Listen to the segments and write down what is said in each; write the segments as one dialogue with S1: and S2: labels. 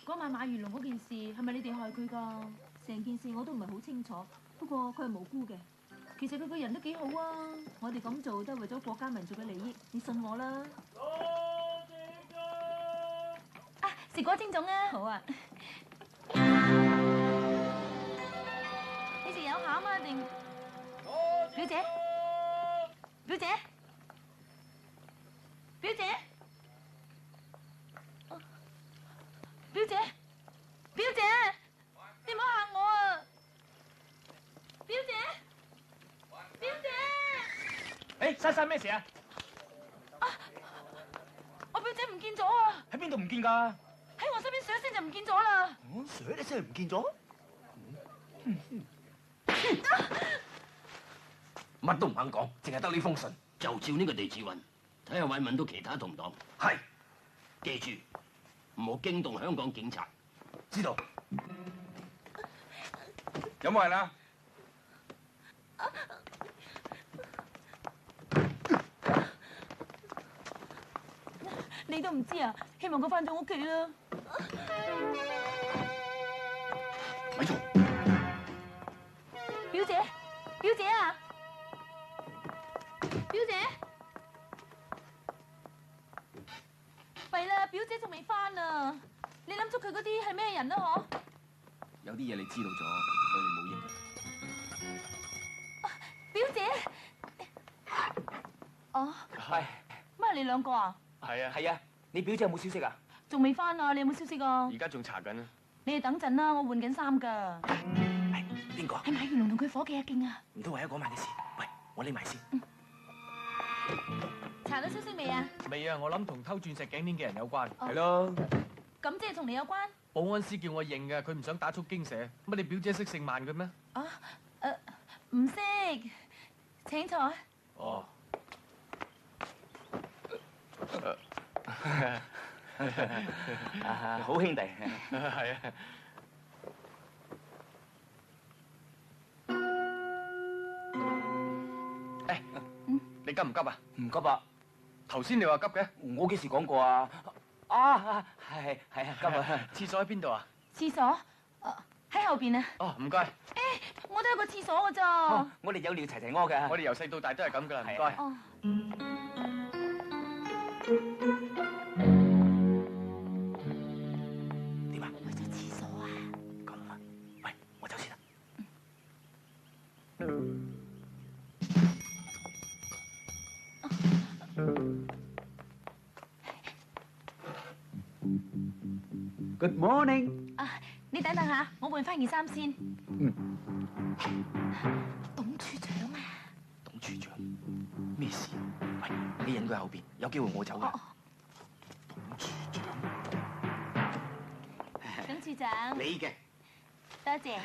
S1: 嗰晚馬元龍嗰件事係咪你哋害佢㗎？成件事我都唔係好清楚，不過佢係無辜嘅。其實佢個人都幾好啊！我哋咁做都係為咗國家民族嘅利益，你信我啦。啊，食果蒸粽啊！好啊。你食有餡啊定？表姐，表姐，表姐，表姐，表姐，你唔好嚇我啊！表姐，表姐。
S2: 誒，珊珊咩事啊？
S1: 我表姐唔見咗啊！
S2: 喺邊度唔見㗎？
S1: 喺我身邊上一聲就唔見咗啦。
S2: 水一聲唔見咗？
S3: 乜都唔肯講，淨係得呢封信，就照呢個地址揾，睇下揾唔揾到其他同黨。係，記住唔好驚動香港警察。
S2: 知道。有冇人啊？
S1: 你都唔知啊？希望佢翻咗屋企啦。
S3: 咪做！
S1: 表姐，表姐啊！表姐，弊啦！表姐仲未翻啊！你諗出佢嗰啲係咩人啊？嗬？
S2: 有啲嘢你知道咗，對你冇益嘅。
S1: 表姐，哦，
S2: 係
S1: 乜係你兩個啊？
S2: 係啊，你表姐有冇消息啊？
S1: 仲未翻啊？你有冇消息啊？
S2: 而家仲查緊啊。
S1: 你哋等陣啦，我換緊衫㗎。
S2: 係邊個？
S1: 係馬元龍同佢伙計阿勁啊！
S2: 唔通為咗嗰晚嘅事？喂，我匿埋先。
S1: 查到消息未啊？
S4: 未啊，我諗同偷鑽石頸鏈嘅人有關。
S2: 係咯。
S1: 咁即係同你有關？
S4: 保安司叫我認嘅，佢唔想打草驚蛇。乜你表姐識姓萬嘅咩？
S1: 啊，唔識。請坐。
S4: 哦。
S2: 好兄弟。
S4: 係啊。誒，你急唔急啊？
S2: 唔急啊。
S4: 頭先你話急嘅。
S2: 我幾時講過啊？啊，係啊，急啊。
S4: 廁所喺邊度啊？
S1: 廁所？喺後邊啊。
S4: 哦，唔該。
S1: 我都有個廁所㗎咋。
S2: 我哋有尿齊齊屙㗎。
S4: 我哋由細到大都係咁噶啦，唔該。
S1: 哦。
S2: 點啊？
S1: 去咗廁所啊？
S2: 咁啊，喂，我走先啦。
S5: Good morning。
S1: 你等等下，我換翻件衫先。
S5: 嗯。
S1: 董處長啊！
S2: 董處長，咩事？喂，你引佢後邊，有機會我走㗎。董處長。
S1: 董處長。
S5: 你嘅。
S1: 多謝。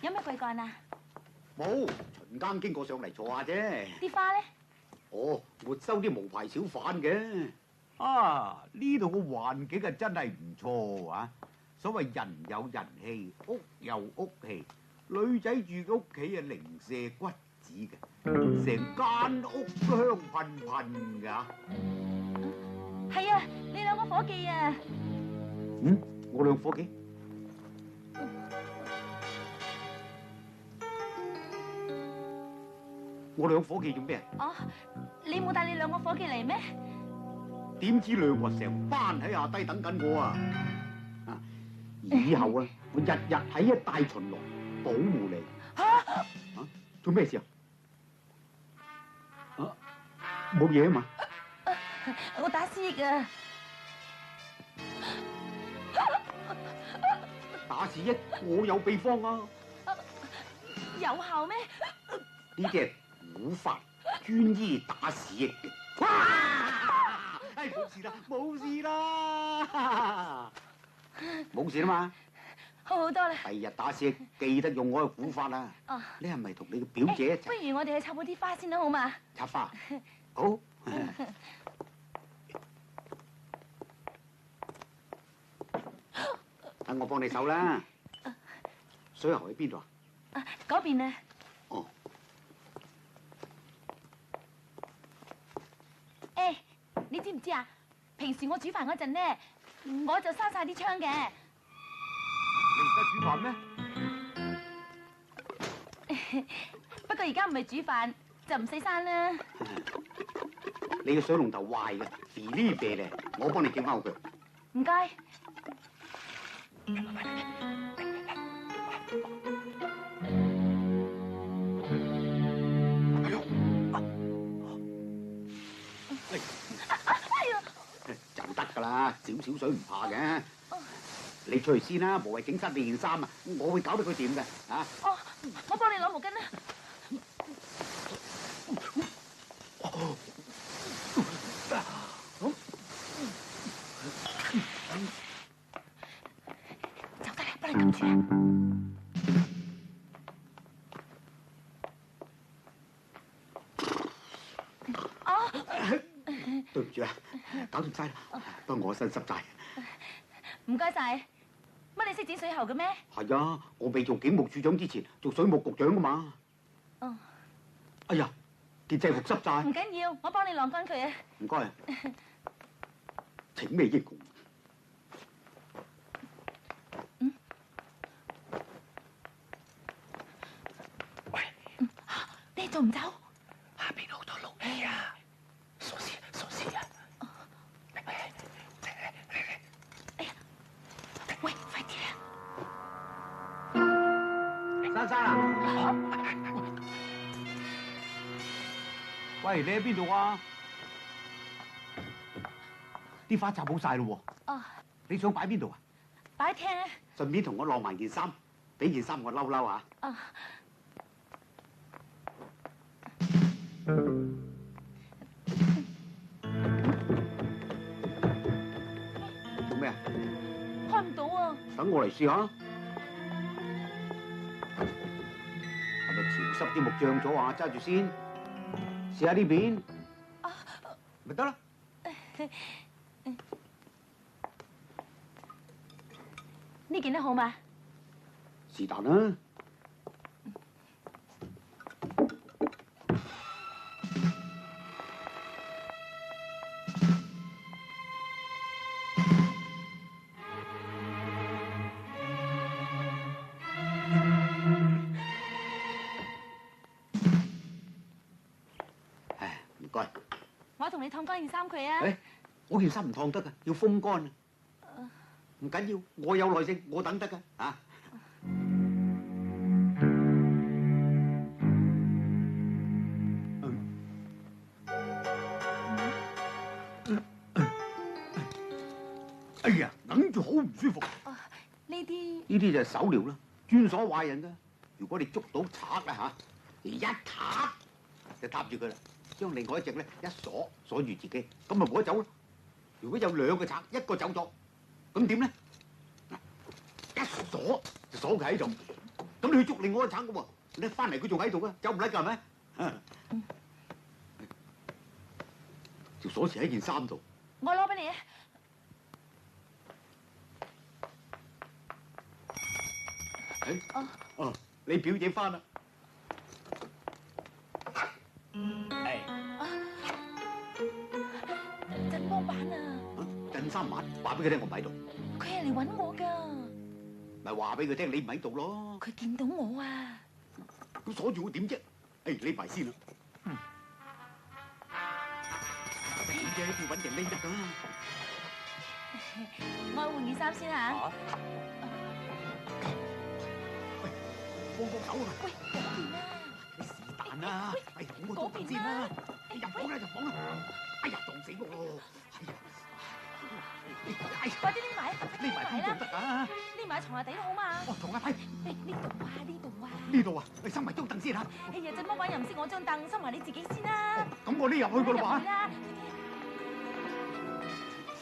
S1: 有咩貴幹啊？
S5: 冇，巡更經過上嚟坐下啫。
S1: 啲花咧？
S5: 哦，沒收啲無牌小販嘅。啊，呢度個環境啊真係唔錯啊！所謂人有人氣，屋有屋氣，女仔住嘅屋企啊零舍骨子嘅，成間屋都香噴噴㗎。
S1: 係啊，你兩個伙計啊！
S5: 嗯，我兩伙計。我兩伙計做咩啊？
S1: 哦，你冇帶你兩個伙計嚟咩？
S5: 點知兩個成班喺下低等緊我啊！啊，以後啊，我日日喺一帶巡邏，保護你。啊？做咩事啊？啊？冇嘢啊嘛？
S1: 我打思噎啊！
S5: 打是一，我有秘方啊！
S1: 有效咩？
S5: 呢啲係古法，專醫打是益嘅。哇！唉，冇事啦，冇事啦，冇事啦嘛。
S1: 好好多啦。
S5: 第日打是益記得用我嘅古法啊！
S1: 哦。
S5: 你係咪同你嘅表姐一齊？
S1: 不如我哋去插好啲花先啦，好嘛？
S5: 插花。好。等我幫你手啦。水喉喺邊度啊？
S1: 嗰邊啊。
S5: 哦。
S1: 誒，你知唔知啊？平時我煮飯嗰陣咧，我就閂晒啲窗嘅。
S5: 你而家煮飯咩？
S1: 不過而家唔係煮飯，就唔使生啦。
S5: 你個水龍頭壞嘅，肥呢啡咧，我幫你整翻好佢。
S1: 唔該。
S5: 就得㗎啦，少少水唔怕嘅。你出去先啦，無謂整濕你件衫啊！我會搞到佢掂嘅啊！
S1: 哦，我幫你攞毛巾啦。就得啦，幫你撳住啊！
S5: 對唔住啊，搞掂晒啦，不過我身濕晒。
S1: 唔該晒。乜你識剪水喉嘅咩？
S5: 係啊，我未做警務處長之前做水務局長㗎嘛。
S1: 哦。
S5: 哎呀，件制服濕晒。
S1: 唔緊要，我幫你晾乾佢啊。
S5: 唔該。請咩英雄？
S2: 喂，
S1: 你仲唔走？
S2: 下邊好多路氣啊！傻事啊！嚟！
S1: 喂，快啲啊！
S5: 珊珊啊！喂，你喺邊度啊？啲花插好晒咯喎！
S1: 哦，
S5: 你想擺邊度啊？
S1: 擺廳啊！
S5: 順便同我晾埋件衫，俾件衫我褸褸啊！
S1: 哦。
S5: 做咩啊？
S1: 開唔到啊！
S5: 等我嚟試下。係咪潮濕啲木漲咗啊？揸住先，試下呢邊，咪得啦。
S1: 呢件都好嘛？
S5: 是但啦。唉，唔該。
S1: 我同你燙乾件衫佢啊！
S5: 誒，我件衫唔燙得㗎，要風乾啊。唔緊要，我有耐性，我等得㗎嚇。哎呀，揞住好唔舒服。
S1: 呢啲
S5: 呢啲就係手療啦，專鎖壞人㗎。如果你捉到賊啦嚇，你一撻就搭住佢啦，將另外一隻咧一鎖住自己，咁咪冇得走咯。如果有兩個賊，一個走咗，咁點咧？一鎖就鎖佢喺度，咁你去捉另外一個賊嘅喎，你翻嚟佢仲喺度啊，走唔甩㗎係咪？條鎖匙喺件衫度。
S1: 我攞俾你啊！
S5: 哦，你表姐翻啦。
S1: 振波板啊！
S5: 振三晚話俾佢聽我唔喺度，
S1: 佢係嚟揾我㗎。
S5: 咪話俾佢聽你唔喺度咯。
S1: 佢見到我啊！
S5: 咁鎖住我點啫？匿埋先啦。表姐要揾人匿得㗎。
S1: 我去換件衫先嚇。
S5: 幫手啊！
S1: 喂，嗰邊啊！
S5: 你是但啦，哎呀，我做先啦，你入房啦，入房啦！哎呀，撞死我咯！哎呀，
S1: 快啲匿埋，
S5: 匿埋邊度得啊？
S1: 匿埋喺床下底都好嘛。
S5: 哦，床下底。
S1: 呢度啊，呢度啊。
S5: 呢度啊，你收埋張凳先嚇。
S1: 哎呀，振波板又唔識我張凳，收埋你自己先啦。
S5: 咁我匿入去㗎啦嘛。
S1: 入去啦。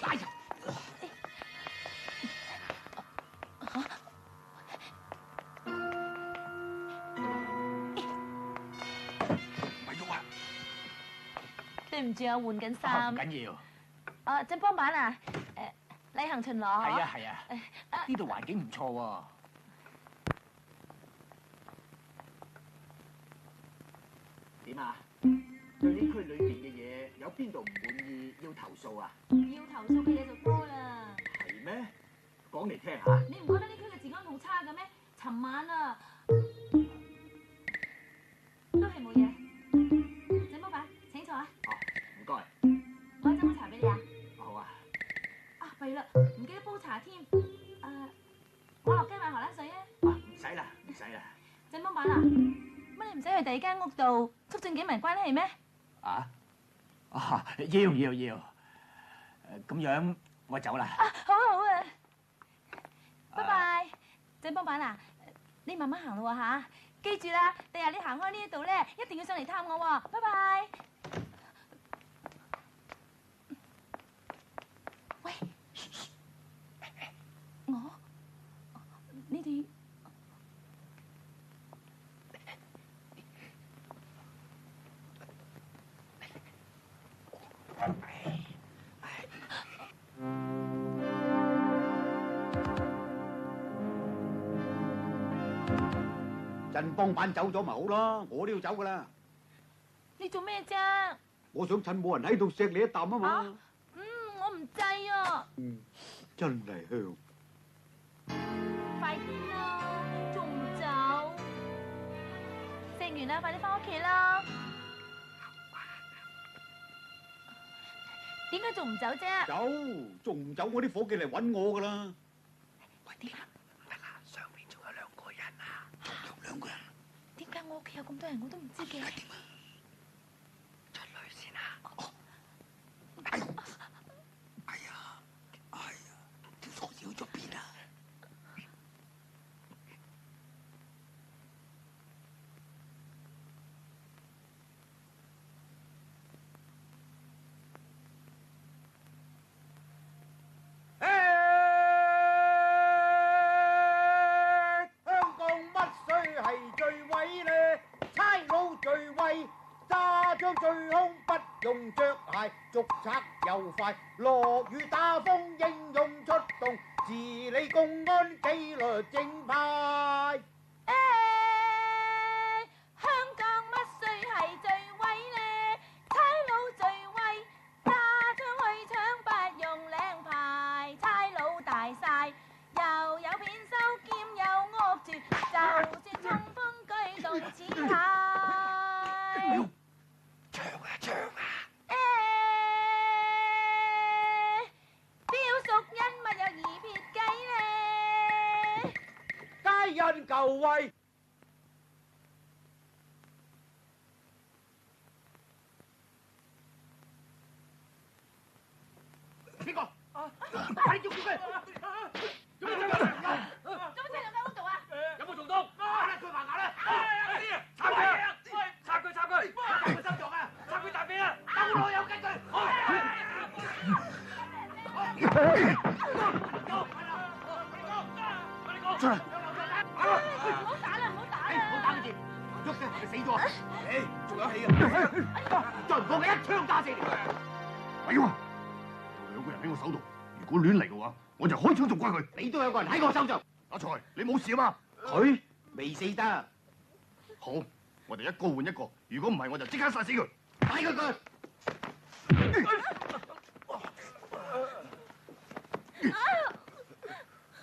S5: 哎呀！
S1: 對唔住啊，換緊衫。
S4: 唔緊要。
S1: 振波板啊，例行巡邏。
S4: 係啊係啊，呢度環境唔錯喎。點啊？對呢區裏邊嘅嘢有邊度唔滿意要投訴啊？
S1: 要投訴嘅嘢就多啦。
S4: 係咩？咁講嚟聽下。
S1: 你唔覺得呢區嘅治安好差嘅咩？尋晚啊，都係冇嘢。鄭幫辦，請坐啊。
S4: 哦，唔該。
S1: 我斟杯茶俾你啊。
S4: 好啊。
S1: 啊，弊啦，唔記得煲茶添。我落街買荷蘭水啊。
S4: 啊，唔使啦，唔使啦。
S1: 鄭幫辦啊，乜你唔使去第二間屋度促進警民關係咩？
S4: 啊？要。咁樣我走啦。
S1: 啊，好啊好啊。拜拜，鄭幫辦啊，你慢慢行咯吓，記住啦，第日你行開呢一度咧，一定要上嚟探我喎。拜拜。喂，你哋
S5: 鎮幫辦走咗咪好咯，我都要走噶啦。
S1: 你做咩啫？
S5: 我想趁冇人喺度錫你一啖啊嘛。
S1: 我唔制啊。
S5: 真係香。
S1: 快啲啦，仲唔走？食完啦，快啲翻屋企啦。點解仲唔走啫？
S5: 走，仲唔走？我啲伙計嚟揾我噶啦。
S2: 快啲啦，唔得啦，上面仲有2個人啊。有2個人。
S1: 點解我屋企有咁多人我都唔知嘅？
S2: 出去先啊！哦。哎呀，條鎖匙去咗邊啊？
S5: 香港乜水係最威呢？差佬最威，揸槍最兇，不用着鞋，捉賊又快，落雨打風英勇出動，治理公安紀律正派。
S1: 香港乜水係最威呢？差佬最威，揸槍去搶不用領牌，差佬大晒，又有片收兼有屋住，就算衝鋒舉動似蟹。
S2: 唱啊！
S1: 標淑欣咪有2撇雞呢？
S5: 皆因舊位。邊個？快啲捉住佢！做咩追佢？
S1: 做乜喺間屋度啊？
S4: 有冇蟲洞？
S5: 佢埋牙啦！
S4: 插佢啊！插佢！插佢心臟啊！插佢大髀啊！等我有根據。
S5: 出嚟！
S1: 唔好打啦！唔好打啦！
S5: 唔好打佢住，喐嘅係死咗。仲有氣啊！再唔放佢一槍打死你！
S6: 咪喎！有2個人喺我手度，如果亂嚟嘅話，我就開槍做瓜佢。
S5: 你都有個人喺我手上。
S6: 阿財，你冇事啊嘛？
S5: 佢未死得。
S6: 好，我哋一個換一個，如果唔係，我就即刻殺死佢。
S5: 打佢！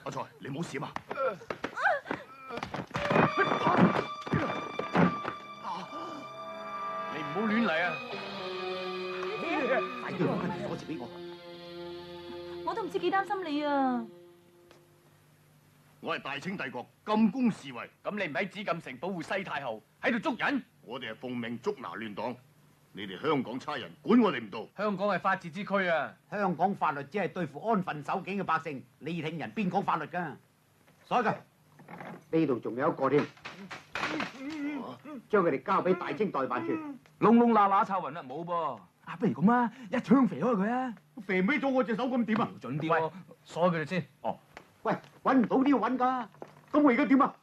S6: 阿財，你冇事啊嘛？
S4: 你唔好亂嚟啊！
S5: 快啲攞緊條鎖匙俾我。
S1: 我都唔知幾擔心你啊！
S6: 我係大清帝國禁宮侍衛，
S4: 咁你唔喺紫禁城保護西太后，喺度捉人？
S6: 我哋係奉命捉拿亂黨。你哋香港差人管我哋唔到。
S4: 香港係法治之區啊！
S5: 香港法律只係對付安分守己嘅百姓，利聽人邊講法律㗎？所以㗎，呢度仲有一個添，將佢哋交俾大清代辦處。
S2: 窿窿罅罅抄勻啦，冇噃。不如咁啊，一槍肥開佢啊！
S5: 肥尾咗我隻手咁點啊？
S2: 準啲喎。
S4: 鎖佢哋先。
S5: 喂，揾唔到都要揾㗎，咁我而家點啊？